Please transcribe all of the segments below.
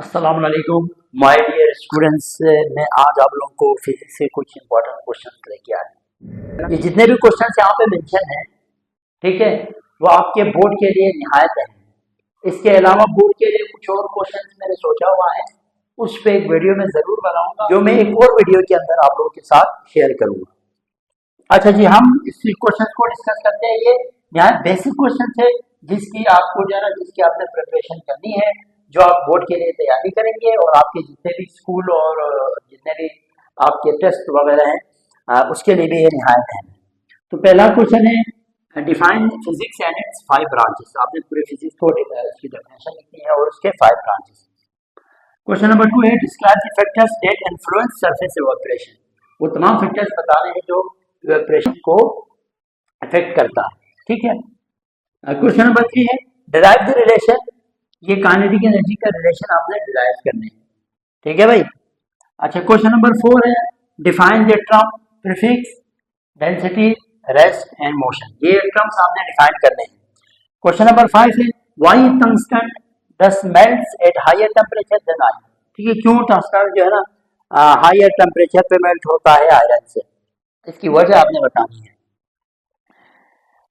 अस्सलाम वालेकुम my dear students. मैं आज आप लोगों को फिजिक्स से कुछ इंपॉर्टेंट क्वेश्चंस लेके आया। ये जितने भी क्वेश्चंस यहाँ पे मेंशन हैं, ठीक है, वो आपके बोर्ड के लिए निहायत है। इसके अलावा बोर्ड के लिए कुछ और क्वेश्चंस मैंने सोचा हुआ है, उस पे एक वीडियो में जरूर बनाऊंगा, जो मैं एक और वीडियो के अंदर आप लोगों के साथ शेयर करूंगा। अच्छा जी, हम इस क्वेश्चन को डिस्कस करते हैं। ये यहाँ बेसिक क्वेश्चन है जिसकी आपको जो है ना, जिसकी आपने प्रिपरेशन करनी है, जो आप बोर्ड के लिए तैयारी करेंगे और आपके जितने भी स्कूल और जितने भी आपके टेस्ट वगैरह हैं उसके लिए भी ये निहायत है। तो पहला क्वेश्चन है, define physics and it's 5 branches. आपने पूरे फिजिक्स को उसकी डेफिनेशन लिखनी है और उसके 5 ब्रांचेस। क्वेश्चन नंबर 2 है, describe the factors that influence surface evaporation. वो तमाम फैक्टर्स बता रहे हैं जो इवेपोरेशन को अफेक्ट करता है, ठीक है। क्वेश्चन नंबर 3 है, डिराइव द रिलेशन। ये काइनेटिक एनर्जी का रिलेशन आपने डिराइव करने हैं, ठीक है भाई। अच्छा, क्वेश्चन नंबर 4 है, define the term prefix, density, rest and motion. ये टर्म्स आपने डिफाइन करने हैं। क्वेश्चन नंबर 5 है, why tungsten dust melts at higher temperature than iron. ठीक है, क्यों टंगस्टन जो है ना हायर टेंपरेचर पे मेल्ट होता है आयरन से, इसकी वजह आपने बतानी है।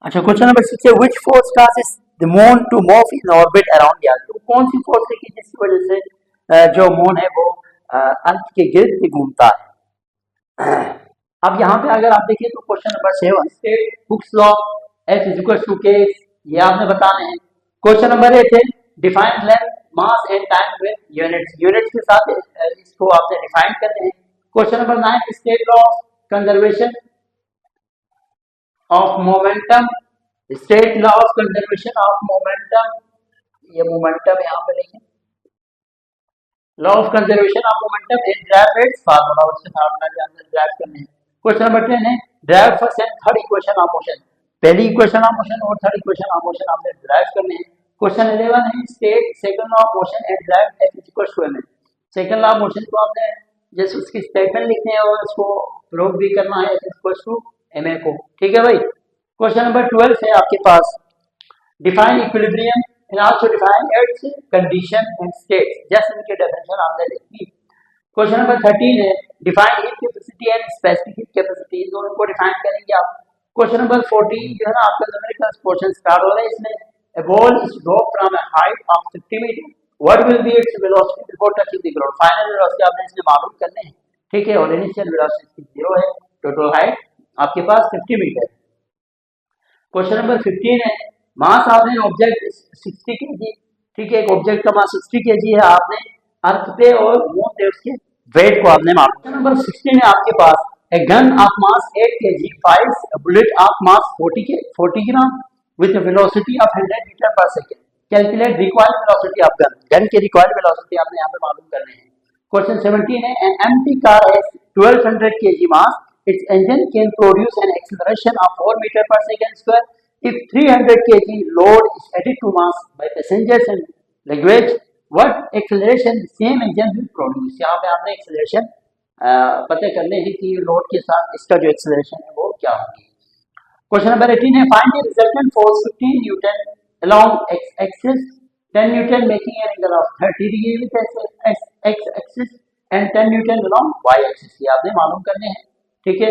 अच्छा, क्वेश्चन नंबर 6 है, which force causes the moon to move in orbit around the earth. कौन सी फोर्स है कि जिसकी वजह से जो मून है वो अर्थ के गिर्द घूमता है। अब यहाँ पे अगर आप देखिए तो question number 7, Hooke's law, F equals to K, ये आपने बताने हैं। क्वेश्चन नंबर 8 है, define length, mass and time with units. Units के साथ इसको आपने डिफाइन करने हैं। Question number 9, state law of conservation of momentum, state law of conservation of momentum. ये मोमेंटम यहाँ पे लिखें, law of conservation of momentum and derive its formula, उसके फार्मूला के अंदर ड्राइव करने हैं। क्वेश्चन नंबर 10 है, derive first and third equation of motion. पहली इक्वेशन ऑफ मोशन और थर्ड इक्वेशन ऑफ मोशन आपने ड्राइव करने हैं। क्वेश्चन 11 है, state second law of motion and derive F equals to ma। Second law of motion को आपने जैसे उसकी स्टेटमेंट लिखने हैं और उसको प्रूव भी करना है F इक्वल्स टू ma को, ठीक है भाई। क्वेश्चन नंबर 12 है आपके पास, define equilibrium and also define its condition and state। जैसे इनके डेफिनेशन आपने लिखी। क्वेश्चन नंबर 13 है, define heat capacity and specific heat capacity, दोनों को डिफाइन करेंगे आप। क्वेश्चन नंबर 14 जो है ना आपका न्यूमेरिकल पोर्शन स्टार्ट हो रहा है। इसमें a ball is dropped from a height of 50 meter, what will be its velocity before touching the ground। Final velocity आपने इसमें मालूम करने हैं, ठीक है, और इनिशियल वेलोसिटी 0 है। टोटल हाइट आपके पास 50 मीटर। क्वेश्चन नंबर 15 है, mass of an object 60 kg, ठीक है, एक ऑब्जेक्ट का मास 60 kg है। आपने अर्थ पे और मून पे उसके वेट को आपने मालूम। क्वेश्चन नंबर 16 है आपके पास, a gun of mass 8 kg fires a bullet of mass 40 gram with a velocity of 100 metre per second. Calculate required velocity of gun. Gun की रिक्वायर्ड वेलोसिटी आपने यहाँ पे मालूम करने हैं। क्वेश्चन 17 है, an empty car has 1200 kg mass, its engine can produce an acceleration of 4 meter per second square if 300 kg load is added to mass by passengers and luggage, what acceleration the same engine will produce। यहाँ पे आपने acceleration पता करने हैं कि load के साथ इसका जो एक्सेलरेशन है वो क्या होगी। क्वेश्चन नंबर 18 है, find the resultant force 15 Newton along x axis, 10 Newton making an angle of 30 degree with x axis and 10 Newton along y axis। ये आपने मालूम करने हैं, ठीक है।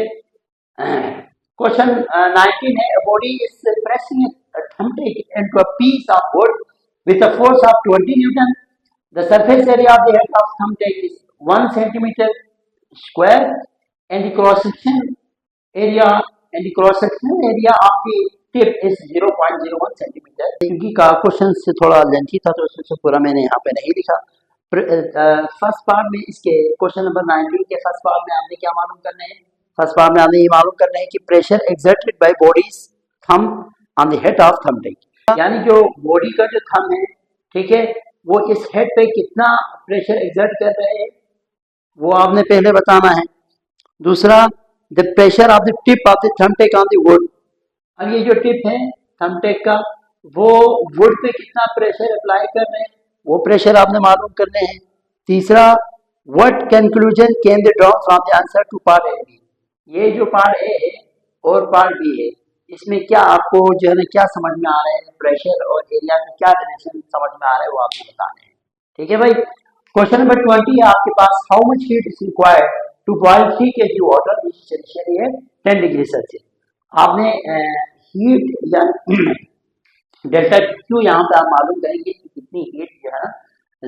क्वेश्चन 19 है, a body is pressing a thumbtack into a piece of wood with a force of 20 Newton. The surface area of the head of thumbtack is 1 centimeter square and the cross section area of the tip is 0.01 centimeter। क्योंकि का question से थोड़ा lengthy था तो उससे पूरा मैंने यहाँ पे नहीं लिखा। फर्स्ट पार्ट में इसके क्वेश्चन नंबर 19 के फर्स्ट पार्ट में आपने क्या मालूम करने हैं? फर्स्ट पार्ट में आपने ये मालूम करना है कि pressure exerted by body's thumb on the head of thumbtack, यानी जो बॉडी का जो थंब है, ठीक है, वो इस हेड पे कितना प्रेशर एक्सर्ट कर रहे हैं वो आपने पहले बताना है। दूसरा, the pressure of the tip of the thumbtack on the wood. अब ये जो टिप है थंबटेक का, वो वुड पे कितना प्रेशर अप्लाई कर रहे हैं वो प्रेशर आपने मालूम करने हैं। तीसरा, what conclusion can they draw from the answer to part A B. ये जो पार्ट ए है और पार्ट बी है, इसमें क्या आपको जो है ना क्या समझ में आ रहा है, प्रेशर और एरिया का क्या रिलेशन समझ में आ रहा है वो आपको बताना है, ठीक है भाई। क्वेश्चन नंबर 20 है आपके पास, how much heat is required to boil 3 kg water which initially है 10 डिग्री सेल्सियस। आपने हीट या डेल्टा क्यू यहाँ पे आप मालूम करेंगे कि कितनी हीट जो है ना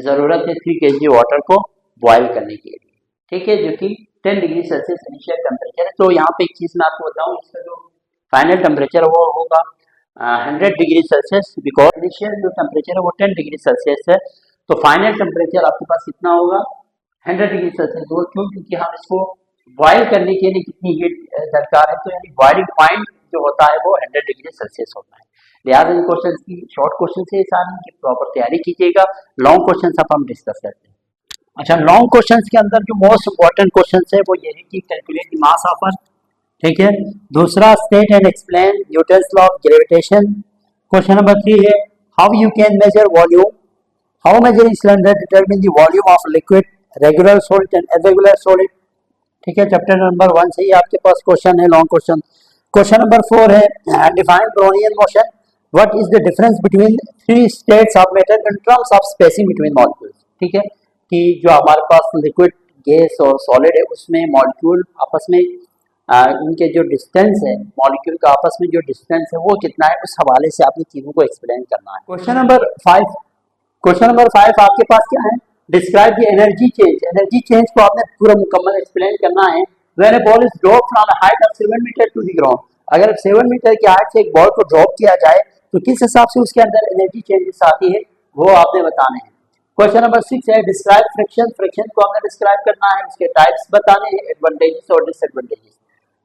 जरूरत है 3 kg वाटर को बॉयल करने के लिए, ठीक है, जो कि 10 डिग्री सेल्सियस इनिशियल टेम्परेचर है। तो यहाँ पे एक चीज मैं आपको बताऊँ, इसका जो फाइनल टेम्परेचर वो होगा 100 डिग्री सेल्सियस, बिकॉज इनिशियल जो टेम्परेचर है वो 10 डिग्री सेल्सियस है। तो फाइनल टेम्परेचर आपके पास कितना होगा 100 डिग्री सेल्सियस। वो क्यों, क्योंकि हम इसको बॉयल करने के लिए कितनी हीट दरकार है, तो यानी बॉइलिंग पॉइंट जो होता है वो 100 डिग्री सेल्सियस होता है। लिहाजा इन क्वेश्चन की शॉर्ट क्वेश्चन से सारी की प्रॉपर तैयारी कीजिएगा। लॉन्ग क्वेश्चन अब हम डिस्कस करते हैं। अच्छा, लॉन्ग क्वेश्चन के अंदर जो मोस्ट इंपॉर्टेंट क्वेश्चन है वो ये है कि calculate the mass of earth, ठीक है। दूसरा, state and explain Newton's law of gravitation. Question number 3 है, how you can measure volume, how measuring cylinder determine the volume of liquid, regular solid and irregular solid, ठीक है। Chapter number 1 से ही आपके पास question है, long question. Question number 4 है, define Brownian motion, what is the difference between 3 states of matter in terms of spacing between molecules, ठीक है, कि जो हमारे पास लिक्विड, गैस और सॉलिड है उसमें मॉलिक्यूल आपस में इनके जो डिस्टेंस है, मॉलिक्यूल का आपस में जो डिस्टेंस है वो कितना है, उस हवाले से आपने चीजों को एक्सप्लेन करना है। क्वेश्चन नंबर 5 आपके पास क्या है, describe the energy change. Energy change को आपने पूरा मुकम्मल एक्सप्लेन करना है। When a ball is drop from a height of 7 metre to the ground, अगर 7 मीटर की हाइट से एक बॉल को ड्रॉप किया जाए तो किस हिसाब से उसके अंदर एनर्जी चेंजेस आती है वो आपने बताने हैं। क्वेश्चन नंबर 6 है, डिस्क्राइब फ्रिक्शन। फ्रिक्शन को आपने डिस्क्राइब करना है, उसके टाइप्स बताने हैं, एडवांटेजेस और डिसएडवांटेजेस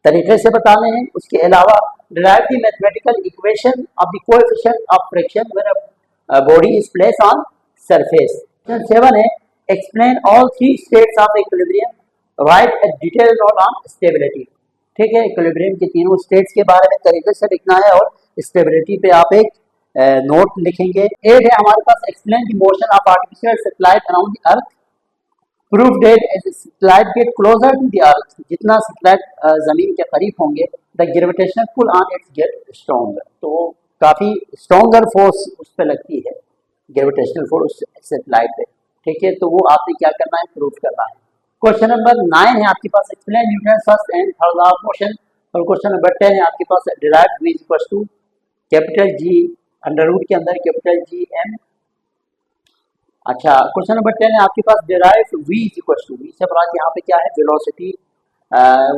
तरीके से बताने हैं। उसके अलावा derive the mathematical equation of the coefficient of friction when a body is placed on surface. Question 7 है, explain all 3 states of equilibrium, right A detailed note on stability, ठीक है। इक्विलिब्रियम के तीनों स्टेट्स के बारे में तरीके से लिखना है और स्टेबिलिटी पे आप एक नोट लिखेंगे। 8 है हमारे पास, explain the motion of artificial satellite around the earth, proof that as satellite get closer to the earth, जितना सैटेलाइट जमीन के करीब होंगे the gravitational pull on its get stronger, तो काफी स्ट्रॉन्गर फोर्स उस पर लगती है, ग्रेविटेशनल फोर्स सैटेलाइट पे, ठीक है। तो वो आपने क्या करना है, प्रूफ करना है। क्वेश्चन नंबर 9 है आपके पास, explain Newton first and third law of motion. और क्वेश्चन नंबर 10 है आपके पास, derive v equals to capital G under root के अंदर कैपिटल G m। अच्छा, क्वेश्चन नंबर 10 है आपके पास, derive v equals to, v से बराबर यहाँ पे क्या है, वेलोसिटी,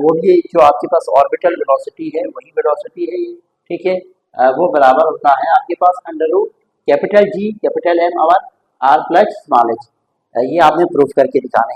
वो भी जो आपके पास ऑर्बिटल वेलोसिटी है वही वेलोसिटी है, ठीक है। वो बराबर होता है आपके पास under root capital G capital M और r प्लस स्मॉल h। ये आपने प्रूफ करके दिखाना है।